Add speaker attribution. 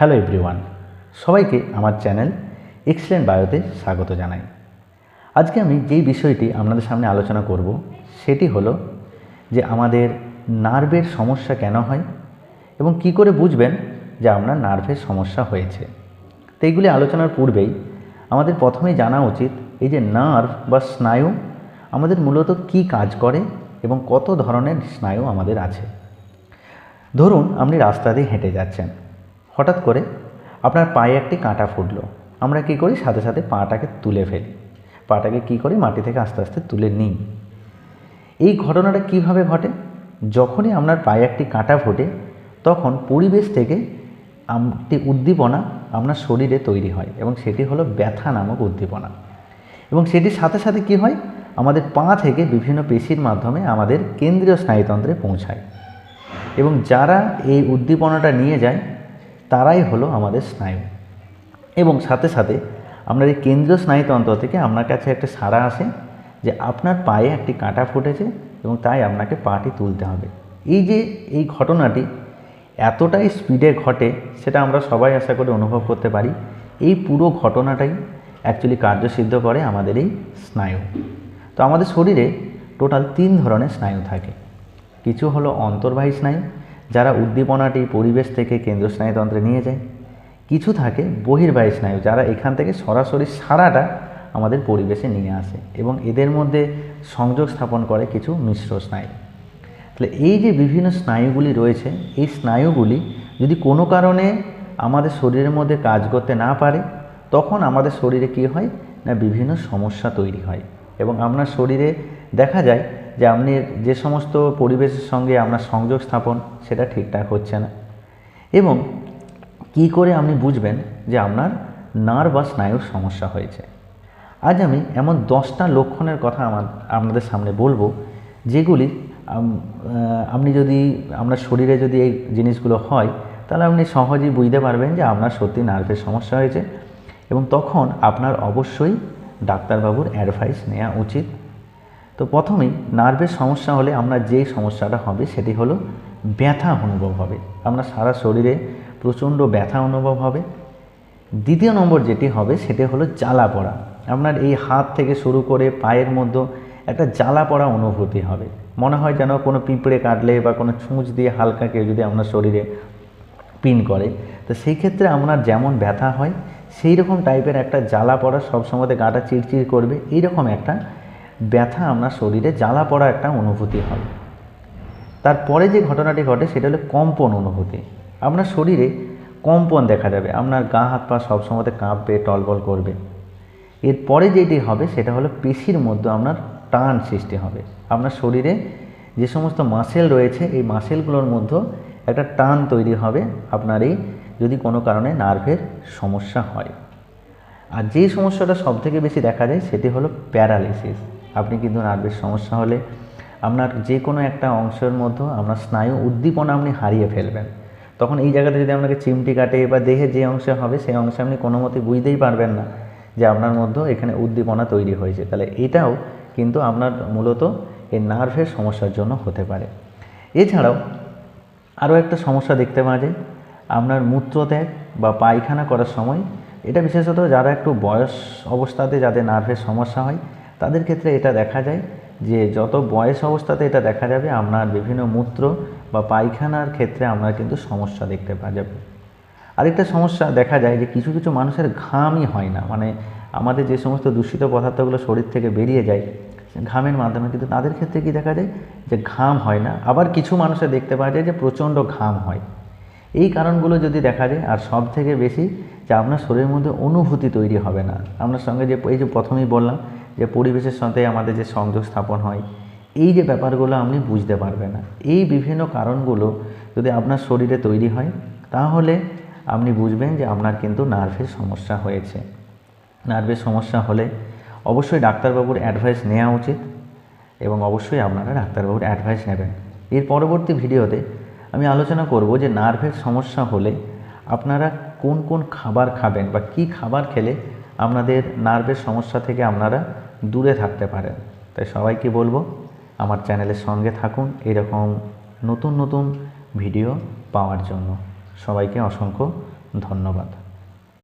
Speaker 1: Hello everyone, সবাইকে আমার channel excellent বায়োতে স্বাগত জানাই। আজকে আমি যেই বিষয়টি আপনাদের সামনে আলোচনা করব সেটি হলো যে আমাদের নার্ভের সমস্যা কেন হয় এবং কি করে বুঝবেন যে আপনার নার্ভের সমস্যা হয়েছে। তো এইগুলি আলোচনার পূর্বেই আমাদের প্রথমেই জানা উচিত এই যে নার্ভ বা স্নায়ু আমাদের মূলত কি কাজ করে এবং কত ধরনের স্নায়ু আমাদের আছে। ধরুন আপনি রাস্তা দিয়ে হেঁটে যাচ্ছেন, হঠাৎ করে আপনার পায়ে একটি কাঁটা ফুটলো। আমরা কী করি, সাথে সাথে পাটাকে তুলে ফেলি, পাটাকে কী করি মাটি থেকে আস্তে আস্তে তুলে নিই। এই ঘটনাটা কিভাবে ঘটে? যখনই আপনার পায়ে একটি কাঁটা ফোটে তখন পরিবেশ থেকে একটি উদ্দীপনা আপনার শরীরে তৈরি হয় এবং সেটি হলো ব্যথা নামক উদ্দীপনা। এবং সেটির সাথে সাথে কী হয়, আমাদের পা থেকে বিভিন্ন পেশির মাধ্যমে আমাদের কেন্দ্রীয় স্নায়ুতন্ত্রে পৌঁছায় এবং যারা এই উদ্দীপনাটা নিয়ে যায় তারাই হলো আমাদের স্নায়ু। এবং সাথে সাথে আপনার এই কেন্দ্রীয় স্নায়ুতন্ত্র থেকে আপনার কাছে একটা সাড়া আসে যে আপনার পায়ে একটি কাঁটা ফুটেছে এবং তাই আপনাকে পাটি তুলতে হবে। এই ঘটনাটি এতটাই স্পিডে ঘটে সেটা আমরা সবাই আশা করি অনুভব করতে পারি। এই পুরো ঘটনাটাই অ্যাকচুয়ালি কার্যসিদ্ধ করে আমাদের এই স্নায়ু। তো আমাদের শরীরে টোটাল 3 ধরনের স্নায়ু থাকে। কিছু হলো অন্তর্বাহী স্নায়ু, যারা উদ্দীপনাটি পরিবেশ থেকে কেন্দ্রীয় স্নায়ুতন্ত্রে নিয়ে যায়। কিছু থাকে বহির্বাহী স্নায়ু, যারা এখান থেকে সরাসরি সাড়াটা আমাদের পরিবেশে নিয়ে আসে এবং এদের মধ্যে সংযোগ স্থাপন করে কিছু মিশ্র স্নায়ু। তাহলে এই যে বিভিন্ন স্নায়ুগুলি রয়েছে, এই স্নায়ুগুলি যদি কোনো কারণে আমাদের শরীরের মধ্যে কাজ করতে না পারে তখন আমাদের শরীরে কী হয় না, বিভিন্ন সমস্যা তৈরি হয় এবং আপনার শরীরে দেখা যায় যে আপনি যে সমস্ত পরিবেশের সঙ্গে আপনার সংযোগ স্থাপন সেটা ঠিকঠাক হচ্ছে না। এবং কি করে আপনি বুঝবেন যে আপনার নার্ভ বা স্নায়ুর সমস্যা হয়েছে? আজ আমি এমন 10টা লক্ষণের কথা আপনাদের সামনে বলবো, যেগুলি আপনি যদি আপনার শরীরে যদি এই জিনিসগুলো হয় তাহলে আপনি সহজেই বুঝতে পারবেন যে আপনার সত্যি নার্ভের সমস্যা হয়েছে এবং তখন আপনার অবশ্যই ডাক্তারবাবুর অ্যাডভাইস নেওয়া উচিত। তো প্রথমেই নার্ভের সমস্যা হলে আপনার যেই সমস্যাটা হবে সেটি হলো ব্যথা অনুভব হবে। আপনার সারা শরীরে প্রচণ্ড ব্যথা অনুভব হবে। দ্বিতীয় নম্বর যেটি হবে সেটি হলো জ্বালা পড়া। আপনার এই হাত থেকে শুরু করে পায়ের মধ্যে একটা জ্বালা পড়া অনুভূতি হবে, মনে হয় যেন কোনো পিঁপড়ে কাটলে বা কোনো ছুঁচ দিয়ে হালকা কেউ যদি আপনার শরীরে পিন করে, তো সেই ক্ষেত্রে আপনার যেমন ব্যথা হয় সেই রকম টাইপের একটা জ্বালা পড়া, সবসময় গাটা চিড়চিড় করবে, এইরকম একটা ব্যথা আপনার শরীরে জ্বালা পড়া একটা অনুভূতি হয়। তারপরে যে ঘটনাটি ঘটে সেটা হলো কম্পন অনুভূতি। আপনার শরীরে কম্পন দেখা যাবে, আপনার গা হাত পা সবসময় কাঁপবে, টলবল করবে। এরপরে যেটি হবে সেটা হলো পেশির মধ্যে আপনার টান সৃষ্টি হবে। আপনার শরীরে যে সমস্ত মাসেল রয়েছে এই মাসেলগুলোর মধ্যে একটা টান তৈরি হবে আপনার এই যদি কোনো কারণে নার্ভের সমস্যা হয়। আর যে সমস্যাটা সবথেকে বেশি দেখা যায় সেটি হলো প্যারালিসিস। আপনি কিন্তু নার্ভের সমস্যা হলে আপনার যে কোনো একটা অংশের মধ্যে আপনার স্নায়ু উদ্দীপনা আপনি হারিয়ে ফেলবেন। তখন এই জায়গাটা যদি আপনাকে চিমটি কাটে বা দেহে যে অংশে হবে সেই অংশে আপনি কোনো মতে বুঝতেই পারবেন না যে আপনার মধ্যে এখানে উদ্দীপনা তৈরি হয়েছে। তাহলে এটাও কিন্তু আপনার মূলত এই নার্ভের সমস্যার জন্য হতে পারে। এছাড়াও আরও একটা সমস্যা দেখতে পাওয়া যায়, আপনার মূত্রত্যাগ বা পায়খানা করার সময়, এটা বিশেষত যারা একটু বয়স অবস্থাতে যাদের নার্ভের সমস্যা হয় তাদের ক্ষেত্রে এটা দেখা যায় যে যত বয়স অবস্থাতে এটা দেখা যাবে আপনার বিভিন্ন মূত্র বা পায়খানার ক্ষেত্রে আপনার কিন্তু সমস্যা দেখতে পাওয়া যাবে। আরেকটা সমস্যা দেখা যায় যে কিছু কিছু মানুষের ঘামই হয় না, মানে আমাদের যে সমস্ত দূষিত পদার্থগুলো শরীর থেকে বেরিয়ে যায় ঘামের মাধ্যমে, কিন্তু তাদের ক্ষেত্রে কি দেখা যায় যে ঘাম হয় না। আবার কিছু মানুষের দেখতে পাওয়া যায় যে প্রচণ্ড ঘাম হয়। এই কারণগুলো যদি দেখা যায়, আর সব থেকে বেশি যে আপনার শরীরের মধ্যে অনুভূতি তৈরি হবে না। আপনার সঙ্গে যে এই যে প্রথমেই বললাম যে পরিবেশের সাথে আমাদের যে সংযোগ স্থাপন হয়, এই যে ব্যাপারগুলো আপনি বুঝতে পারবেন না। এই বিভিন্ন কারণগুলো যদি আপনার শরীরে তৈরি হয় তাহলে আপনি বুঝবেন যে আপনার কিন্তু নার্ভের সমস্যা হয়েছে। নার্ভের সমস্যা হলে অবশ্যই ডাক্তারবাবুর অ্যাডভাইস নেওয়া উচিত এবং অবশ্যই আপনারা ডাক্তারবাবুর অ্যাডভাইস নেবেন। এর পরবর্তী ভিডিওতে আমি আলোচনা করব যে নার্ভের সমস্যা হলে আপনারা কোন কোন খাবার খাবেন বা কী খাবার খেলে আপনাদের নার্ভের সমস্যা থেকে আপনারা দূরে থাকতে পারেন। তাই সবাইকে বলবো আমার চ্যানেলের সঙ্গে থাকুন এরকম নতুন নতুন ভিডিও পাওয়ার জন্য। সবাইকে অসংখ্য ধন্যবাদ।